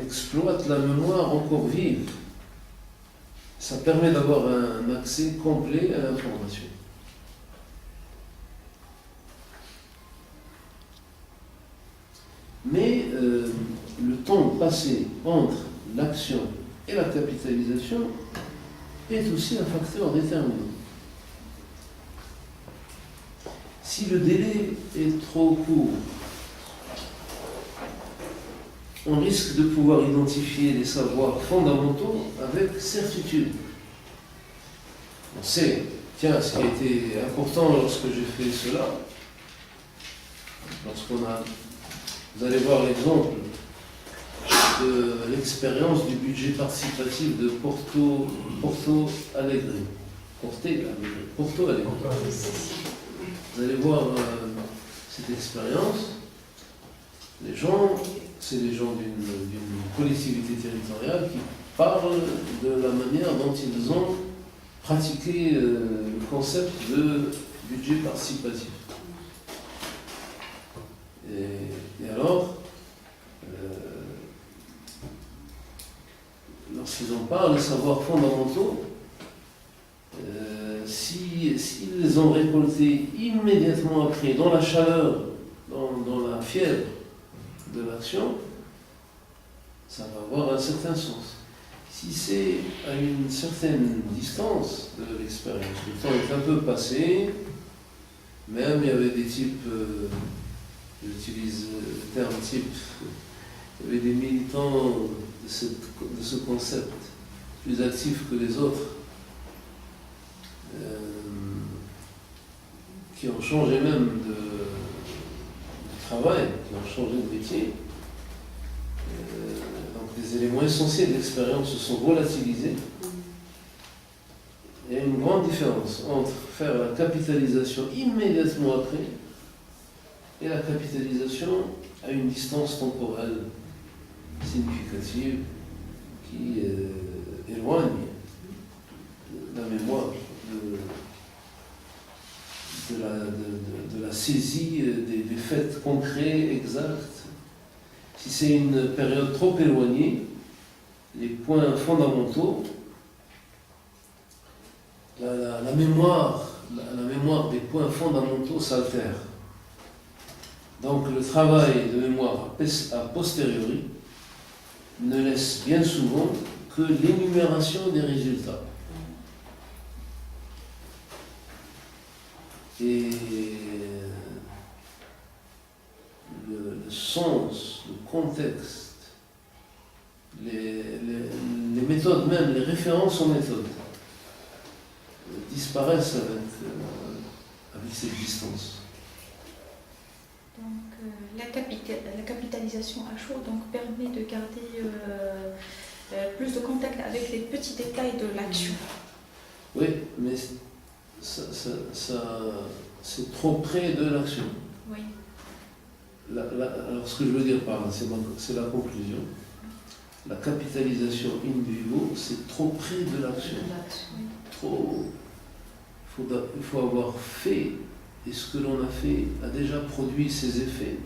exploite la mémoire encore vive. Ça permet d'avoir un accès complet à l'information. Mais le temps passé entre l'action et la capitalisation est aussi un facteur déterminant. Si le délai est trop court, on risque de pouvoir identifier les savoirs fondamentaux avec certitude. On sait, tiens, ce qui a été important lorsque j'ai fait cela, vous allez voir l'exemple de l'expérience du budget participatif de Porto Alegre. Porto Alegre. Vous allez voir cette expérience. Les gens, c'est des gens d'une collectivité territoriale qui parlent de la manière dont ils ont pratiqué le concept de budget participatif. Et alors, lorsqu'ils en parlent, les savoirs fondamentaux, s'ils les ont récoltés immédiatement après, dans la chaleur, dans la fièvre de l'action, ça va avoir un certain sens. Si c'est à une certaine distance de l'expérience, le temps est un peu passé, même il y avait des types, j'utilise le terme type, il y avait des militants de ce concept, plus actifs que les autres, qui ont changé même de travail, qui ont changé de métier. Donc les éléments essentiels de l'expérience se sont volatilisés. Il y a une grande différence entre faire la capitalisation immédiatement après et la capitalisation à une distance temporelle significative qui éloigne la mémoire de la saisie des faits concrets, exacts. Si c'est une période trop éloignée, les points fondamentaux, la mémoire des points fondamentaux s'altère. Donc le travail de mémoire a posteriori ne laisse bien souvent que l'énumération des résultats. Et le sens, le contexte, les méthodes même, les références aux méthodes disparaissent avec cette distance. Donc la capitalisation à chaud donc, permet de garder plus de contact avec les petits détails de l'action. Oui, mais c'est trop près de l'action. Oui. Alors ce que je veux dire par là, c'est la conclusion. La capitalisation in vivo, c'est trop près de l'action. Trop. Il faut avoir fait, et ce que l'on a fait a déjà produit ses effets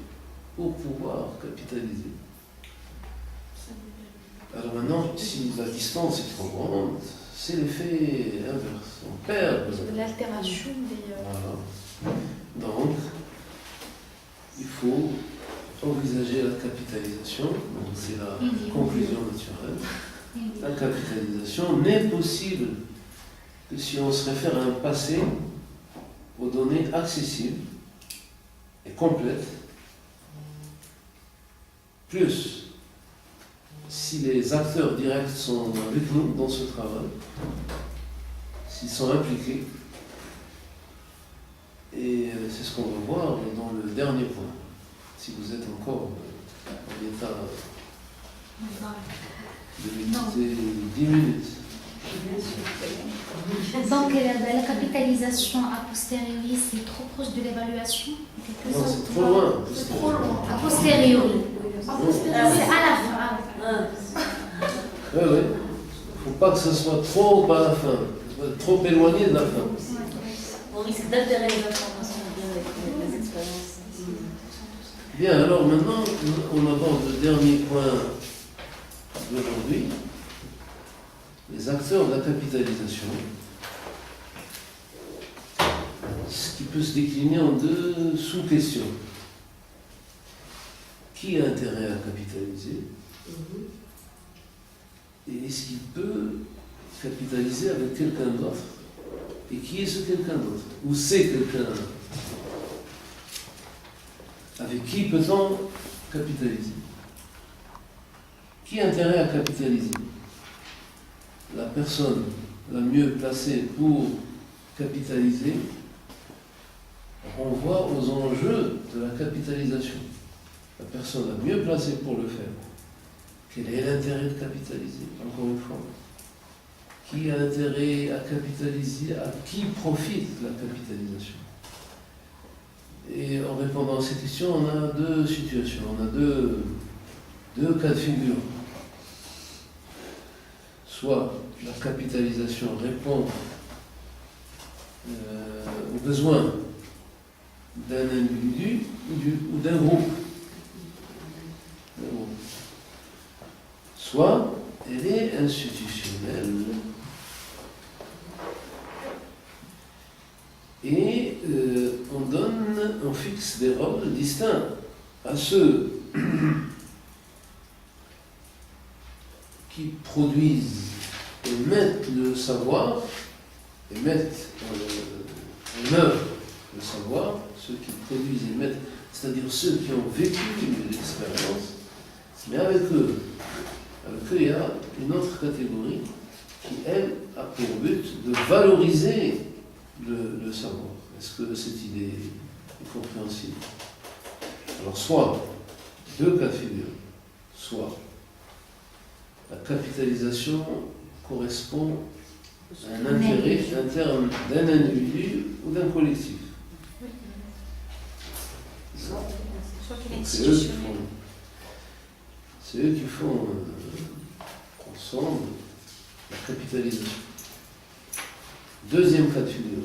pour pouvoir capitaliser. Alors maintenant, si la distance est trop grande, c'est l'effet inverse. On perd l'altération des... Voilà. Donc, il faut envisager la capitalisation. Donc, c'est la conclusion naturelle. La capitalisation n'est possible que si on se réfère à un passé aux données accessibles et complètes, plus si les acteurs directs sont avec nous dans ce travail, s'ils sont impliqués, et c'est ce qu'on va voir dans le dernier point, si vous êtes encore en état de méditer 10 minutes. Donc la capitalisation a posteriori, c'est trop proche de l'évaluation? Non, c'est trop loin. C'est trop loin. A posteriori. C'est à la fin. Oui, oui. Il ne faut pas que ce soit trop à la fin, trop éloigné de la fin. On risque d'altérer les informations avec les expériences. Bien, alors maintenant, on aborde le dernier point d'aujourd'hui, les acteurs de la capitalisation, ce qui peut se décliner en deux sous-questions. Qui a intérêt à capitaliser? Et est-ce qu'il peut capitaliser avec quelqu'un d'autre? Et qui est ce quelqu'un d'autre? Ou c'est quelqu'un d'autre? Avec qui peut-on capitaliser? Qui a intérêt à capitaliser? La personne la mieux placée pour capitaliser renvoie aux enjeux de la capitalisation. La personne la mieux placée pour le faire. Quel est l'intérêt de capitaliser? Encore une fois. Qui a intérêt à capitaliser? À qui profite la capitalisation? Et en répondant à ces questions, on a deux situations, on a deux cas de figure. Soit la capitalisation répond aux besoins d'un individu ou d'un groupe. Soit elle est institutionnelle et on fixe des rôles distincts à ceux qui produisent et mettent le savoir, et mettent en œuvre le savoir, ceux qui produisent et mettent, c'est-à-dire ceux qui ont vécu l'expérience, mais avec eux, il y a une autre catégorie qui, elle, a pour but de valoriser le savoir. Est-ce que cette idée est compréhensible? Alors, soit, deux cas de figure, soit la capitalisation correspond à un intérêt interne d'un individu ou d'un collectif. Soit qu'elle est Donc, institutionnelle. c'est eux qui font ensemble la capitalisation. Deuxième cas de figure.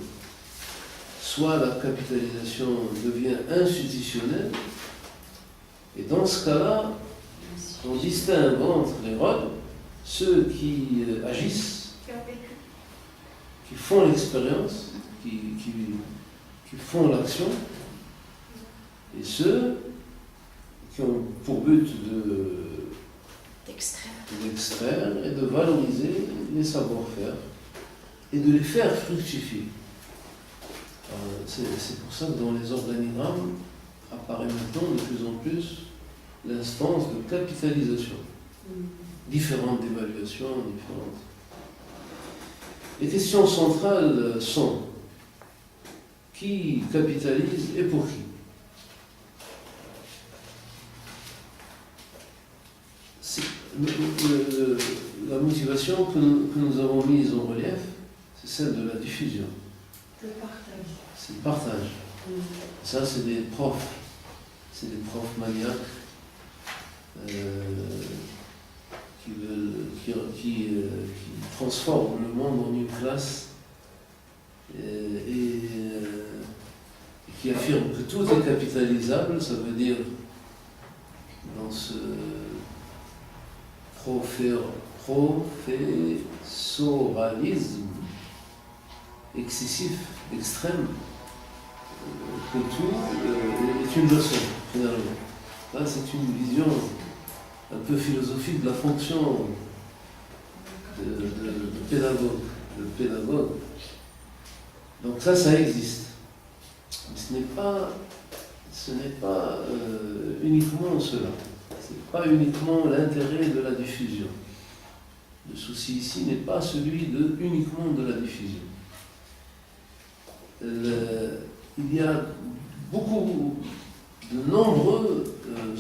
Soit la capitalisation devient institutionnelle, et dans ce cas-là, on distingue entre les rôles ceux qui agissent, qui font l'expérience, qui font l'action, et ceux qui ont pour but d'extraire et de valoriser les savoir-faire et de les faire fructifier. C'est pour ça que dans les organigrammes apparaît maintenant de plus en plus l'instance de capitalisation. Différentes d'évaluation, différentes. Les questions centrales sont: qui capitalise et pour qui? La motivation que nous avons mise en relief, c'est celle de la diffusion. Le partage. C'est le partage. Ça, c'est des profs. C'est des profs maniaques qui transforment le monde en une classe et qui affirment que tout est capitalisable. Ça veut dire, dans ce professoralisme excessif, extrême, que tout est une leçon, finalement. Là, c'est une vision un peu philosophique de la fonction de pédagogue. Donc ça existe. Mais ce n'est pas uniquement cela. Ce n'est pas uniquement l'intérêt de la diffusion. Le souci ici n'est pas celui uniquement de la diffusion. Il y a de nombreux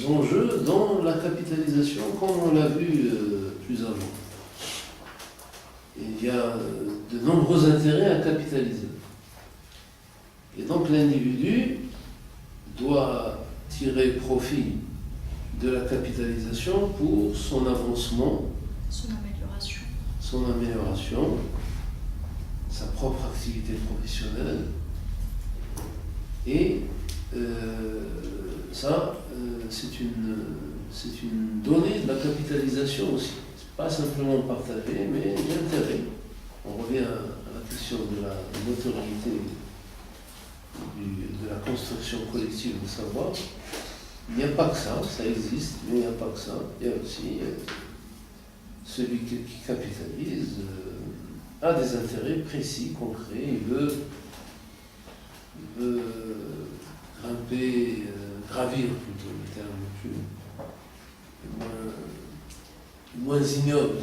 enjeux dans la capitalisation, comme on l'a vu plus avant. Il y a de nombreux intérêts à capitaliser. Et donc l'individu doit tirer profit de la capitalisation pour son avancement, son amélioration, sa propre activité professionnelle. Et ça, c'est une donnée de la capitalisation aussi. pas simplement partagé, mais l'intérêt. On revient à la question de la notoriété de la construction collective du savoir. Il n'y a pas que ça, ça existe, mais il n'y a pas que ça. Il y a aussi celui qui capitalise a des intérêts précis, concrets. Il veut gravir plutôt le terme moins ignoble.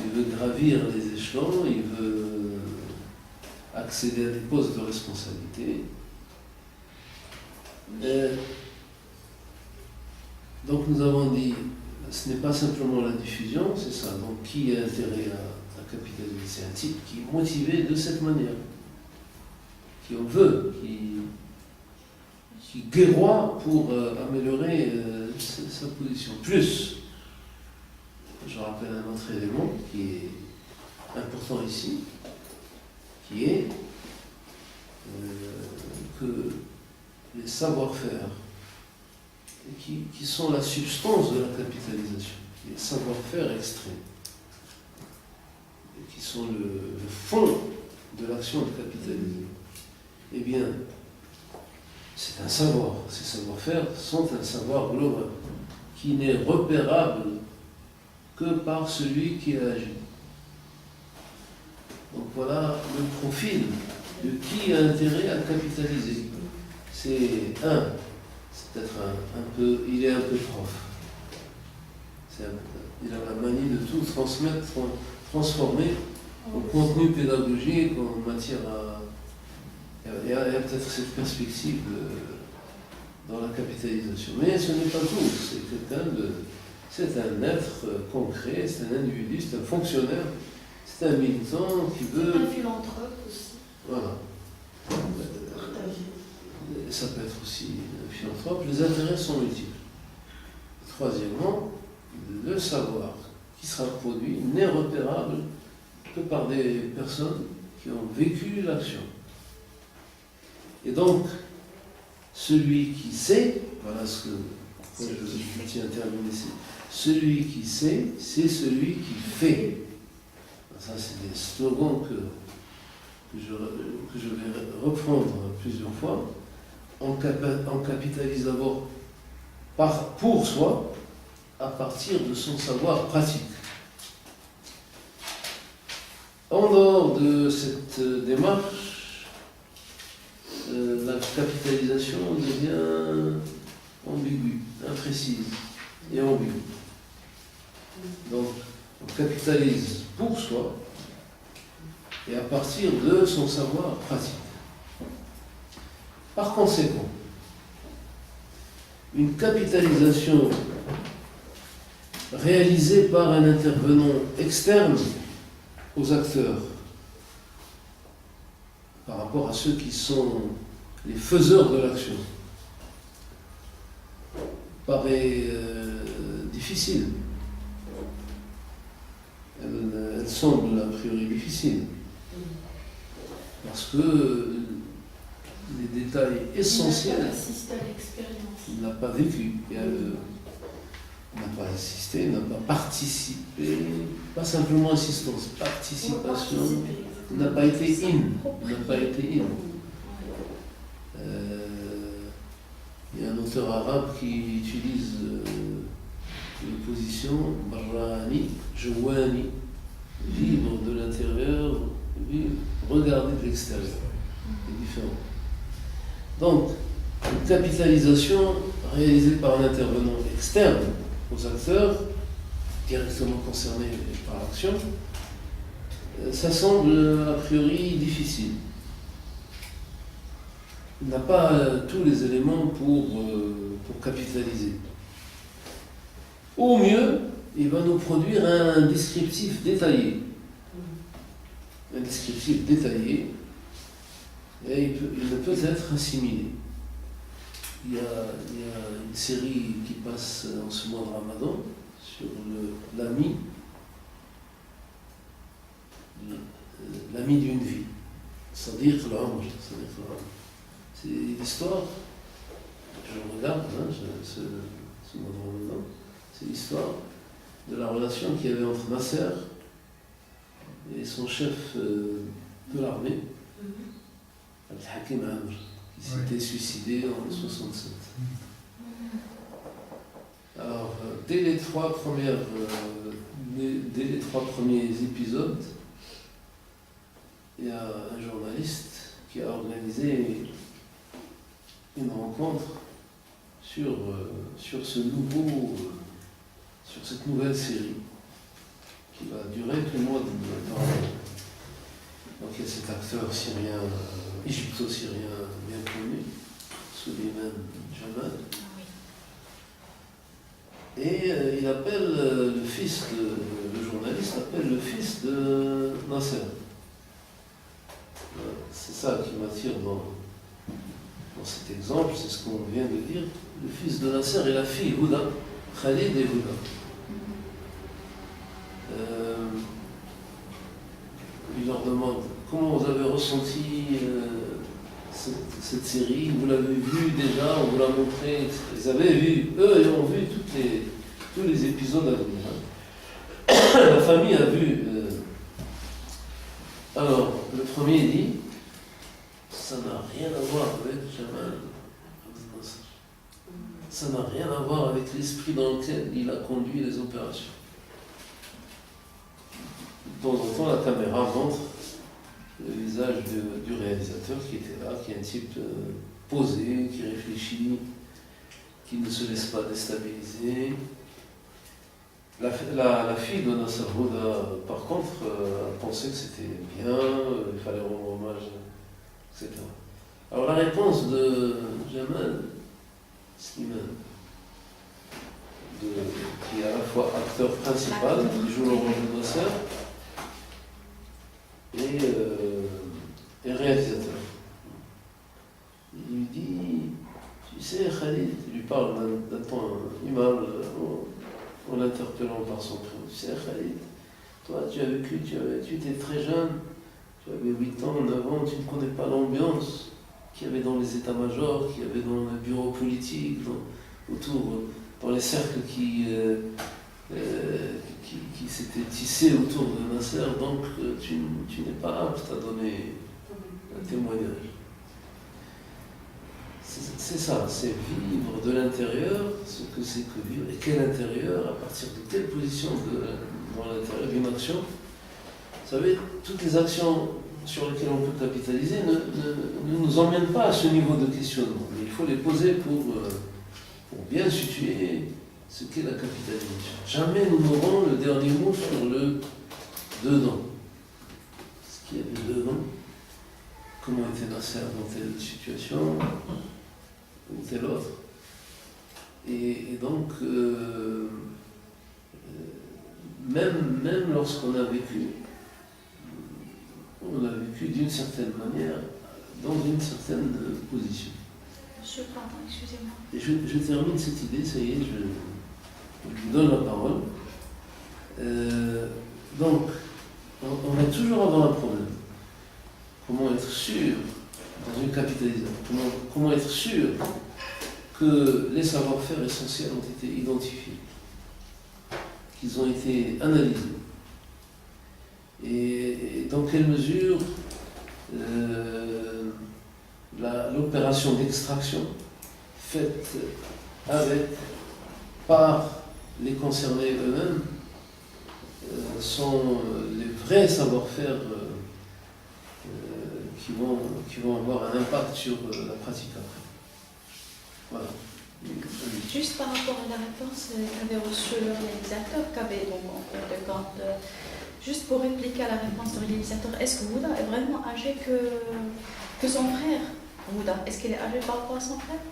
Il veut gravir les échelons, il veut accéder à des postes de responsabilité. Donc nous avons dit, ce n'est pas simplement la diffusion, c'est ça. Donc qui a intérêt à capitaliser? C'est un type qui est motivé de cette manière, qui en veut, qui guerroie pour améliorer sa position. Plus, je rappelle un autre élément qui est important ici, qui est que les savoir-faire qui sont la substance de la capitalisation, les savoir-faire extraits, et qui sont le fond de l'action de capitaliser, eh bien, c'est un savoir. Ces savoir-faire sont un savoir global qui n'est repérable que par celui qui a agi. Donc voilà le profil de qui a intérêt à capitaliser. C'est peut-être un peu, il est un peu prof. Il a la manie de tout transmettre, transformer au contenu pédagogique, en matière à... Il y a peut-être cette perspective dans la capitalisation. Mais ce n'est pas tout. C'est un être concret, c'est un individu, c'est un fonctionnaire, c'est un militant qui veut... Un philanthrope aussi. Voilà. Ça peut être aussi un philanthrope. Les intérêts sont multiples. Troisièmement, le savoir qui sera produit n'est repérable que par des personnes qui ont vécu l'action. Et donc, celui qui sait, voilà ce que je tiens à terminer ici, celui qui sait, c'est celui qui fait. Ça, c'est des slogans que je vais reprendre plusieurs fois. On capitalise d'abord pour soi, à partir de son savoir pratique. En dehors de cette démarche, la capitalisation devient ambiguë, imprécise et ambiguë. Donc, on capitalise pour soi et à partir de son savoir pratique. Par conséquent, une capitalisation réalisée par un intervenant externe aux acteurs, par rapport à ceux qui sont les faiseurs de l'action, paraît difficile. Elle semble a priori difficile, parce que les détails essentiels, il n'a pas vécu, il n'a pas assisté, il n'a pas participé, pas simplement assistance, participation, il n'a pas été in. Il y a un auteur arabe qui utilise l'opposition Barrani, Jouani, vivre de l'intérieur, regarder de l'extérieur. C'est différent. Donc, une capitalisation réalisée par un intervenant externe aux acteurs, directement concernés par l'action, ça semble a priori difficile. Il n'a pas tous les éléments pour capitaliser. Au mieux, il va nous produire un descriptif détaillé. Un descriptif détaillé, et il ne peut être assimilé. Il y a une série qui passe en ce mois de Ramadan sur l'ami d'une vie, c'est-à-dire l'homme. C'est l'histoire, je regarde ce mois de Ramadan, c'est l'histoire de la relation qu'il y avait entre Nasser et son chef de l'armée, Al-Hakim Amr, qui s'était suicidé en 1967. Alors, dès les trois premiers épisodes, il y a un journaliste qui a organisé une rencontre sur cette nouvelle série qui va durer tout le mois de novembre. Donc il y a cet acteur syrien, égypto-syrien bien connu, Souleiman Jamal. Et il appelle le journaliste appelle le fils de Nasser. C'est ça qui m'attire dans cet exemple, c'est ce qu'on vient de dire. Le fils de Nasser et la fille Houda, Khalid et Houda. Il leur demande comment vous avez ressenti cette série, vous l'avez vue déjà, on vous l'a montré, ils avaient vu, eux, ils ont vu tous les épisodes à venir. La famille a vu. Alors, le premier dit, ça n'a rien à voir avec Jamal Abdel Nasser. Ça n'a rien à voir avec l'esprit dans lequel il a conduit les opérations. De temps en temps, la caméra montre le visage du réalisateur qui était là, qui est un type posé, qui réfléchit, qui ne se laisse pas déstabiliser. La fille de Nasser Houda, par contre, pensait que c'était bien, il fallait rendre hommage, etc. Alors la réponse de Jamal Slimane, qui est à la fois acteur principal, qui joue le rôle de Nasser, et réalisateur. Il lui dit, tu sais Khalid, il lui parle d'un ton aimable en l'interpellant par son prénom. Tu sais Khalid, toi tu as vécu, tu étais très jeune, tu avais 8 ans, 9 ans, tu ne connais pas l'ambiance qu'il y avait dans les états-majors, qu'il y avait dans le bureau politique, dans les cercles qui s'étaient tissés autour de Nasser, donc tu n'es pas apte à donner un témoignage. C'est ça, c'est vivre de l'intérieur, ce que c'est que vivre, et quel intérieur, à partir de quelle position dans l'intérieur d'une action. Vous savez, toutes les actions sur lesquelles on peut capitaliser ne nous emmènent pas à ce niveau de questionnement, mais il faut les poser pour bien situer ce qu'est la capitalisation. Jamais nous n'aurons le dernier mot sur le dedans. Ce qu'il y avait dedans, comment était Nasser dans telle situation, ou telle autre. Et donc, même lorsqu'on a vécu, on a vécu d'une certaine manière, dans une certaine position. Monsieur, pardon, excusez-moi. Et je termine cette idée, ça y est, je vous donne la parole. Donc, on va toujours avoir un problème. Comment être sûr, dans une capitalisation, comment être sûr que les savoir-faire essentiels ont été identifiés, qu'ils ont été analysés, et dans quelle mesure l'opération d'extraction faite par les concernés eux-mêmes sont les vrais savoir-faire qui vont avoir un impact sur la pratique après. Voilà. Juste par rapport à la réponse qu'avait reçue le réalisateur, qu'avait donc en cours de compte, juste pour répliquer à la réponse du réalisateur, est-ce que Houda est vraiment âgé que son frère Houda, est-ce qu'elle est âgée par rapport à son frère?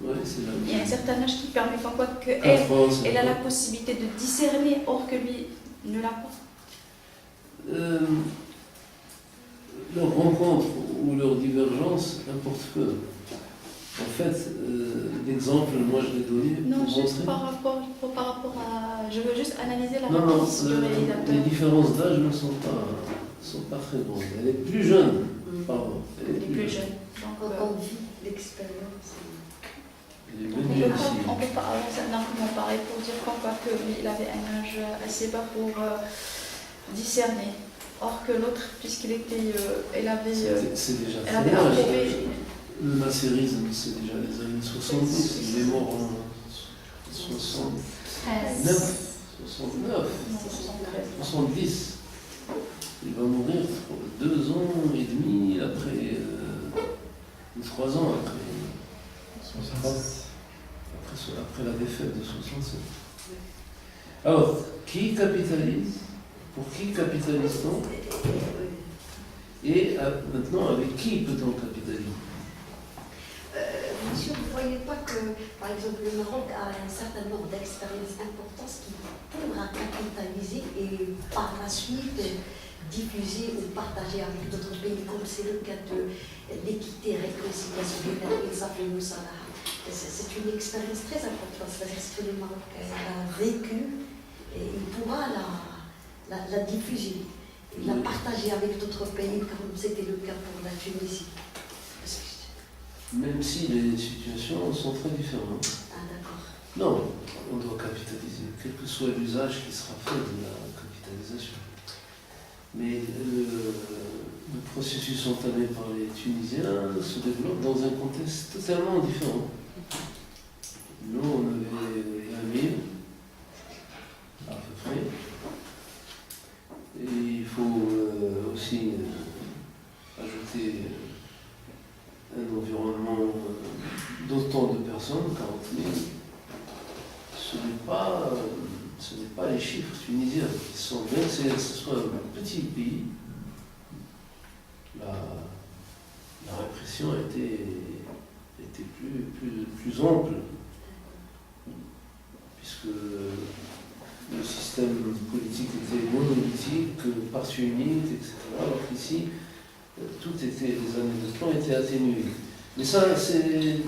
Oui, c'est là. Il y a un certain âge qui permet comme quoi qu'elle a la possibilité de discerner, or que lui ne l'a pas. Leur rencontre ou leur divergence importe peu. En fait, l'exemple, moi je l'ai donné. Non, pour juste montrer. par rapport à. Je veux juste analyser la Non, réponse du réalisateur. les différences d'âge ne sont pas très grandes. Elle est plus jeune, pardon. Elle est plus jeune. Donc, on vit l'expérience. Il est On venu ne ici. peut pas avancer un argument pareil pour dire qu'en quoi que lui, il avait un âge assez bas pour discerner. Or que l'autre, puisqu'il était, C'est déjà elle avait très âge. approuvé. Le nasserisme, c'est déjà les années 70. Il est mort en 69. 69. 70. Il va mourir 2 ans et demi après, ou 3 ans après la défaite de 67. Alors, qui capitalise? Pour qui capitalise-t-on? Et maintenant, avec qui peut-on capitaliser? Monsieur, vous ne voyez pas que, par exemple, le Maroc a un certain nombre d'expériences importantes qui pourra capitaliser et par la suite diffuser ou partager avec d'autres pays, comme c'est le cas de l'équité, réconciliation des Israéliens. C'est une expérience très importante, c'est-à-dire que le Maroc a vécu et il pourra la diffuser, et la partager avec d'autres pays, comme c'était le cas pour la Tunisie. Même si les situations sont très différentes. Ah, d'accord. Non, on doit capitaliser, quel que soit l'usage qui sera fait de la capitalisation. Mais le processus entamé par les Tunisiens se développe dans un contexte totalement différent. Nous, on avait 1 000, à peu près. Et il faut aussi ajouter un environnement d'autant de personnes, 40 000. Ce n'est pas les chiffres tunisiens qui sont bien que ce soit un petit pays. La répression était plus ample, puisque le système politique était monolithique, parti unique, etc. Alors qu'ici, les années de temps étaient atténuées. Mais ça, c'est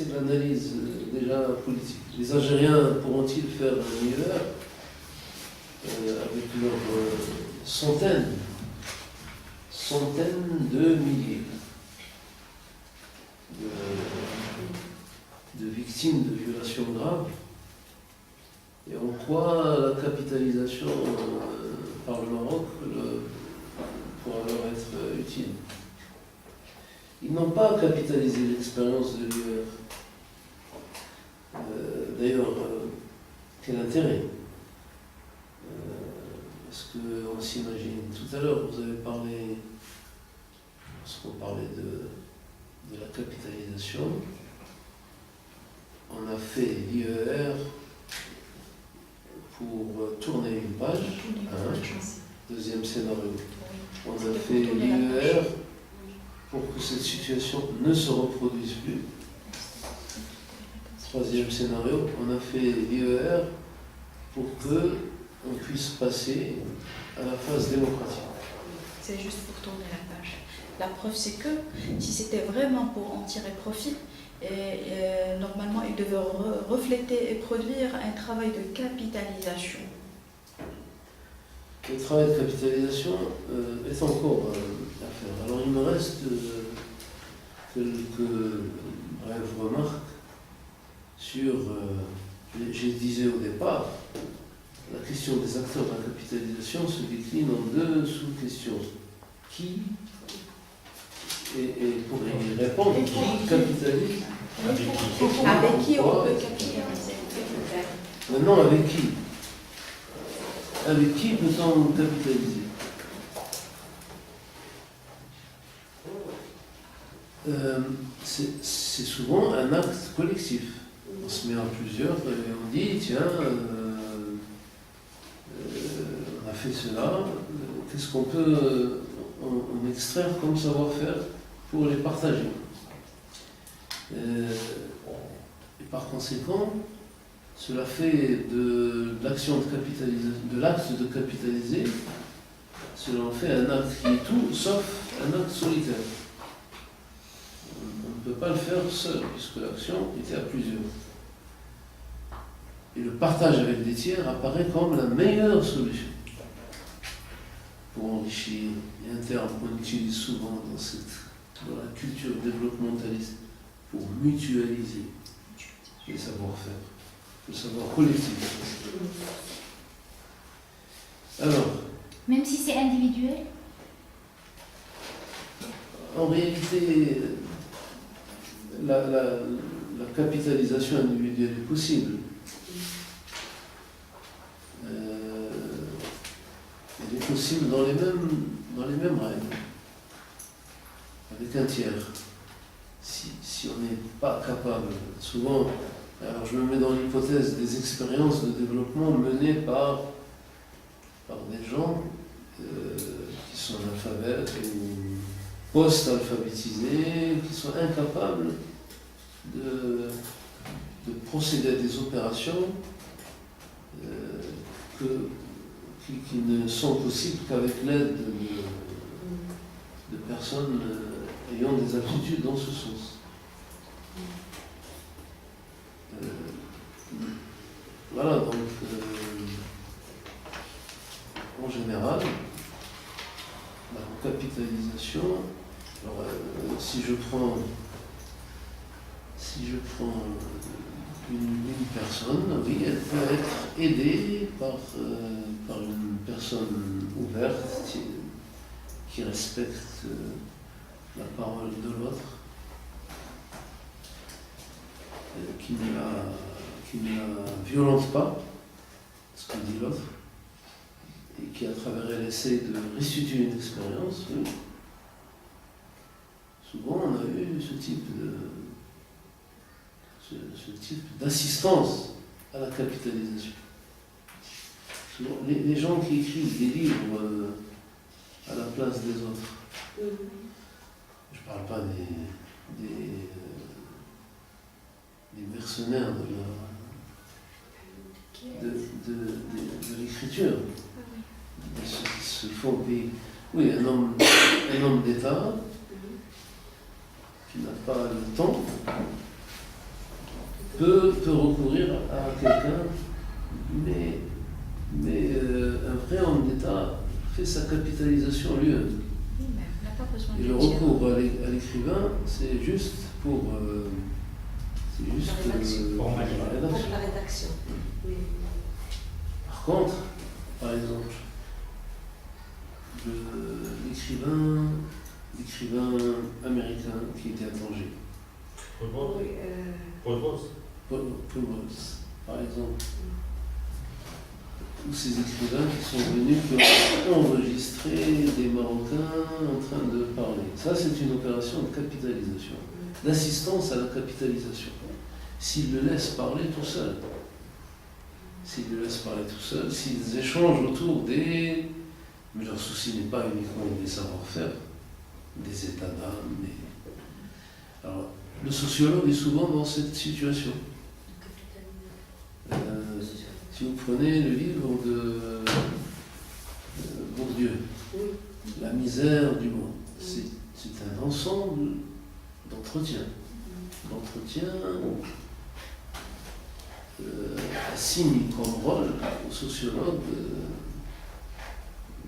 de l'analyse déjà politique. Les Algériens pourront-ils faire meilleur avec leurs centaines de milliers de victimes de violations graves? Et en quoi la capitalisation par le Maroc pourra leur être utile? Ils n'ont pas capitalisé l'expérience de l'UR. D'ailleurs, quel intérêt? Est-ce qu'on s'imagine? Tout à l'heure, vous avez parlé, lorsqu'on parlait de la capitalisation, on a fait l'IER pour tourner une page. Deuxième scénario. On a fait l'IER pour que cette situation ne se reproduise plus. Troisième scénario, on a fait l'IER pour qu'on puisse passer à la phase démocratique. C'est juste pour tourner la page. La preuve, c'est que si c'était vraiment pour en tirer profit, normalement, il devait refléter et produire un travail de capitalisation. Le travail de capitalisation est encore à faire. Alors il me reste quelques brèves remarques sur, je disais au départ, la question des acteurs de la capitalisation se décline en 2 sous-questions. Qui, et pour y répondre, qui capitalise? Avec qui on peut capitaliser? Maintenant, avec qui? Avec qui peut-on capitaliser? C'est souvent un acte collectif. On se met en plusieurs et on dit, tiens, on a fait cela, qu'est-ce qu'on peut en extraire comme savoir-faire pour les partager? Et par conséquent, cela fait de l'action de capitaliser, de l'acte de capitaliser, cela en fait un acte qui est tout sauf un acte solitaire. On ne peut pas le faire seul, puisque l'action était à plusieurs. Et le partage avec des tiers apparaît comme la meilleure solution pour enrichir. Il y a un terme qu'on utilise souvent dans la culture développementaliste, pour mutualiser les savoir-faire, le savoir collectif. Alors, Même si c'est individuel? en réalité, la capitalisation individuelle est possible. Elle est possible dans les mêmes règles, avec un tiers. Si on n'est pas capable, souvent, alors je me mets dans l'hypothèse des expériences de développement menées par des gens qui sont analphabètes ou post-alphabétisés, qui sont incapables de procéder à des opérations qui ne sont possibles qu'avec l'aide de personnes ayant des aptitudes dans ce sens. Voilà, donc en général, la capitalisation, alors, si je prends une personne, oui, elle peut être aidée par une personne ouverte qui respecte la parole de l'autre, qui ne la violente pas, ce que dit l'autre, et qui à travers elle essaie de restituer une expérience. Oui. Souvent on a eu ce type d'assistance à la capitalisation. Souvent, les gens qui écrivent des livres à la place des autres, je ne parle pas des mercenaires de l'écriture, de ceux qui se font payer. Oui, un homme d'État qui n'a pas le temps peut recourir à quelqu'un, mais un vrai homme d'État fait sa capitalisation lui-même. Oui, mais on n'a pas besoin Et de le dire. recours à l'écrivain, c'est juste pour La rédaction. la rédaction. Pour la rédaction. Oui. Par contre, par exemple, l'écrivain américain qui était à Tanger, Oui, Paul Bos. Paul Bowles, par exemple, tous ces écrivains qui sont venus, qui ont enregistré des Marocains en train de parler. Ça, c'est une opération de capitalisation, d'assistance à la capitalisation. S'ils le laissent parler tout seul, s'ils échangent autour des... Mais leur souci n'est pas uniquement des savoir-faire, des états d'âme. Alors, le sociologue est souvent dans cette situation. Si vous prenez le livre de Bourdieu, La misère du monde, c'est un ensemble d'entretiens. L'entretien assigne comme rôle au sociologue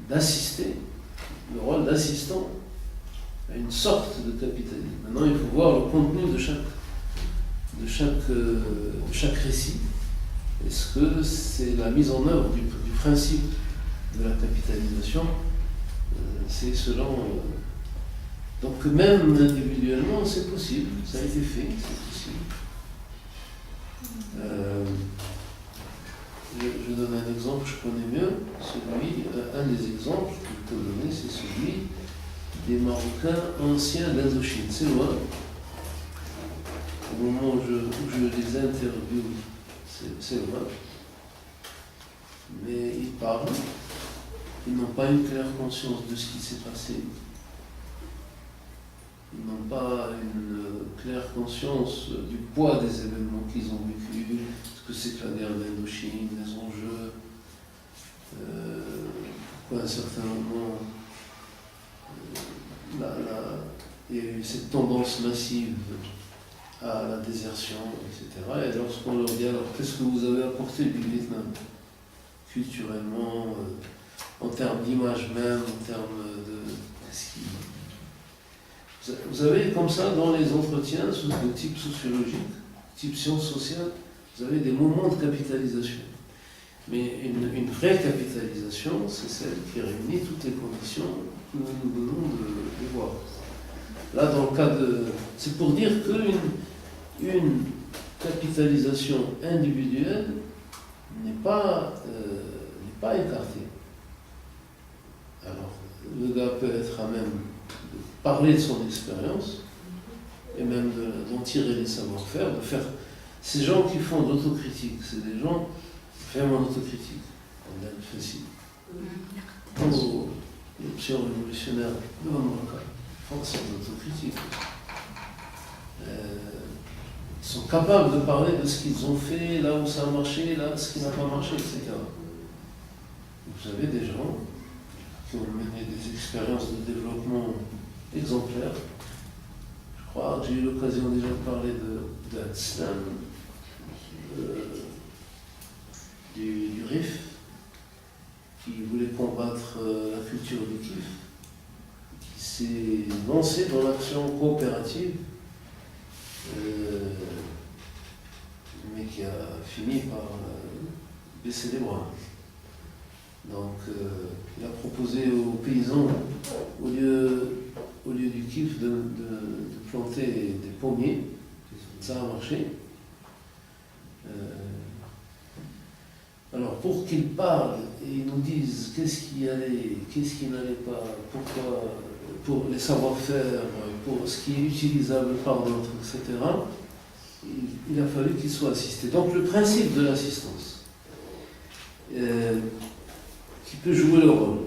d'assister, le rôle d'assistant à une sorte de capitalisme. Maintenant, il faut voir le contenu de chaque récit. Est-ce que c'est la mise en œuvre du principe de la capitalisation? C'est selon... Donc même individuellement, c'est possible, ça a été fait, c'est possible. Je donne un exemple que je connais mieux, un des exemples que je peux donner, c'est celui des Marocains anciens d'Indochine. C'est loin. Au moment où je les interviewe, c'est loin. Mais ils parlent, ils n'ont pas une claire conscience de ce qui s'est passé. Ils n'ont pas une claire conscience du poids des événements qu'ils ont vécus, ce que c'est que la guerre d'Indochine, les enjeux, pourquoi à un certain moment il y a eu cette tendance massive à la désertion, etc. Et lorsqu'on leur dit alors qu'est-ce que vous avez apporté du Vietnam culturellement, en termes d'image même, en termes de... Vous avez comme ça dans les entretiens de type sociologique, type sciences sociales, vous avez des moments de capitalisation. Mais une vraie capitalisation, c'est celle qui réunit toutes les conditions que nous venons de voir. Là, dans le cas de... C'est pour dire qu'une capitalisation individuelle n'est pas écartée. Alors, le gars peut être à même de parler de son expérience et même d'en tirer les savoir-faire, de faire... Ces gens qui font de l'autocritique, c'est des gens qui font en autocritique. On a le facile. Les options révolutionnaires de Mamouka font son autocritique. Ils sont capables de parler de ce qu'ils ont fait, là où ça a marché, là ce qui n'a pas marché, etc. Vous avez des gens qui ont mené des expériences de développement exemplaires. Je crois que j'ai eu l'occasion déjà de parler d'Islam, du RIF, qui voulait combattre la culture du kiff, qui s'est lancé dans l'action coopérative, mais qui a fini par baisser les bras. Donc, il a proposé aux paysans, au lieu du kiff, de planter des pommiers. Ça a marché. Alors, pour qu'ils parlent et ils nous disent qu'est-ce qui allait, qu'est-ce qui n'allait pas, pourquoi, pour les savoir-faire, pour ce qui est utilisable par d'autres, etc., il a fallu qu'ils soient assistés. Donc, le principe de l'assistance, qui peut jouer le rôle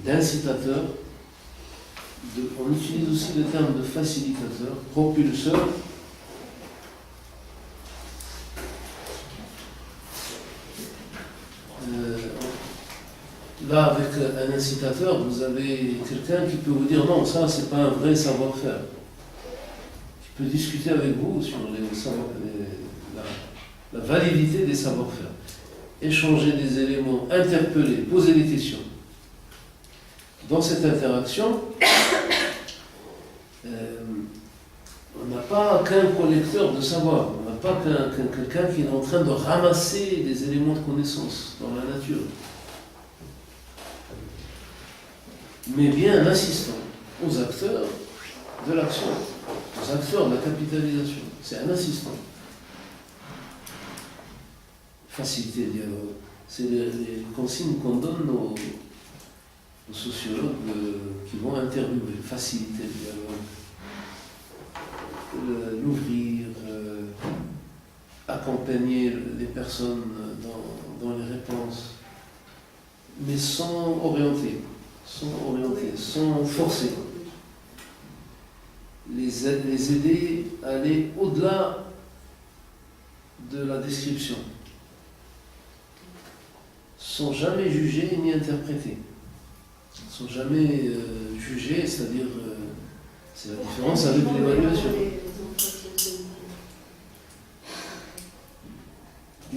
d'incitateur, on utilise aussi le terme de facilitateur, propulseur. Là, avec un incitateur, vous avez quelqu'un qui peut vous dire non, ça c'est pas un vrai savoir-faire. Qui peut discuter avec vous sur la validité des savoir-faire. Échanger des éléments, interpeller, poser des questions. Dans cette interaction, on n'a pas qu'un collecteur de savoir, on n'a pas quelqu'un qui est en train de ramasser des éléments de connaissance dans la nature, mais bien un assistant aux acteurs de l'action, aux acteurs de la capitalisation. C'est un assistant. Faciliter le dialogue. C'est les consignes qu'on donne aux sociologues qui vont interviewer, faciliter le dialogue, l'ouvrir, accompagner les personnes dans les réponses, mais sans orienter, sans forcer. Les aider à aller au-delà de la description, sans jamais juger ni interpréter. Sans jamais juger, c'est-à-dire, c'est la différence avec l'évaluation.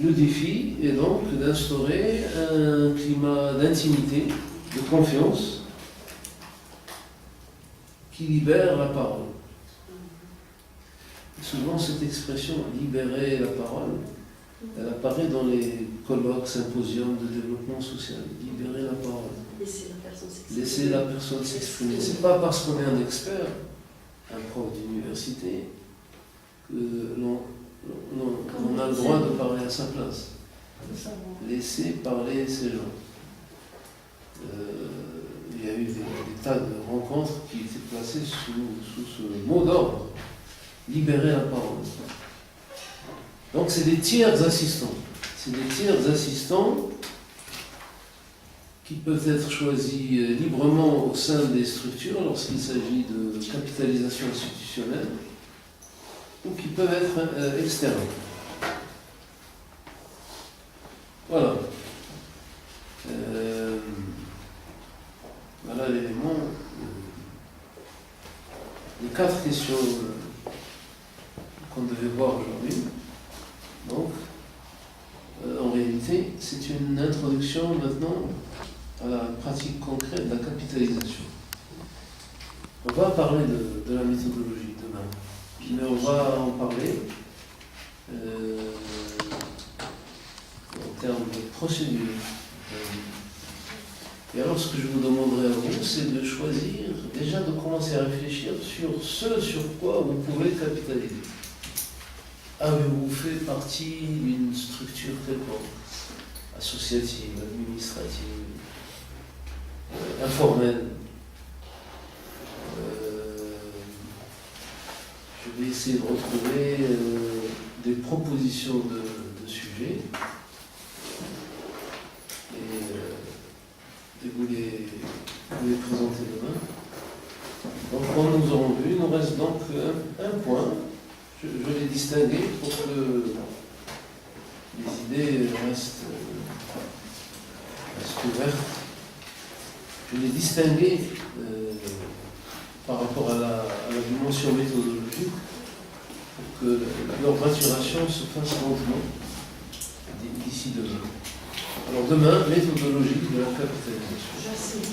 Le défi est donc d'instaurer un climat d'intimité, de confiance, qui libère la parole. Et souvent, cette expression « libérer la parole », elle apparaît dans les colloques, symposiums de développement social. Libérer la parole. Laisser la personne s'exprimer. Ce n'est pas parce qu'on est un expert, un prof d'université, que l'on a le droit de parler à sa place. Laisser parler ces gens. Il y a eu des tas de rencontres qui étaient placées sous ce mot d'ordre. Libérer la parole. Donc c'est des tiers assistants. C'est des tiers assistants qui peuvent être choisis librement au sein des structures lorsqu'il s'agit de capitalisation institutionnelle ou qui peuvent être externes. Voilà. Voilà l'élément. Les 4 questions qu'on devait voir aujourd'hui. Donc, en réalité, c'est une introduction maintenant à la pratique concrète de la capitalisation. On va parler de la méthodologie. choisir, déjà de commencer à réfléchir sur ce sur quoi vous pouvez capitaliser. Avez-vous fait partie d'une structure quelconque, associative, administrative, informelle? Je vais essayer de retrouver des propositions de sujets et vous les présenter demain. Donc, comme nous aurons vu, il nous reste donc un point. Je l'ai distingué pour que les idées restent ouvertes. Je l'ai distingué par rapport à la dimension méthodologique pour que leur maturation se fasse lentement d'ici demain. Alors demain, méthodologie de la capitalisation. Je sais.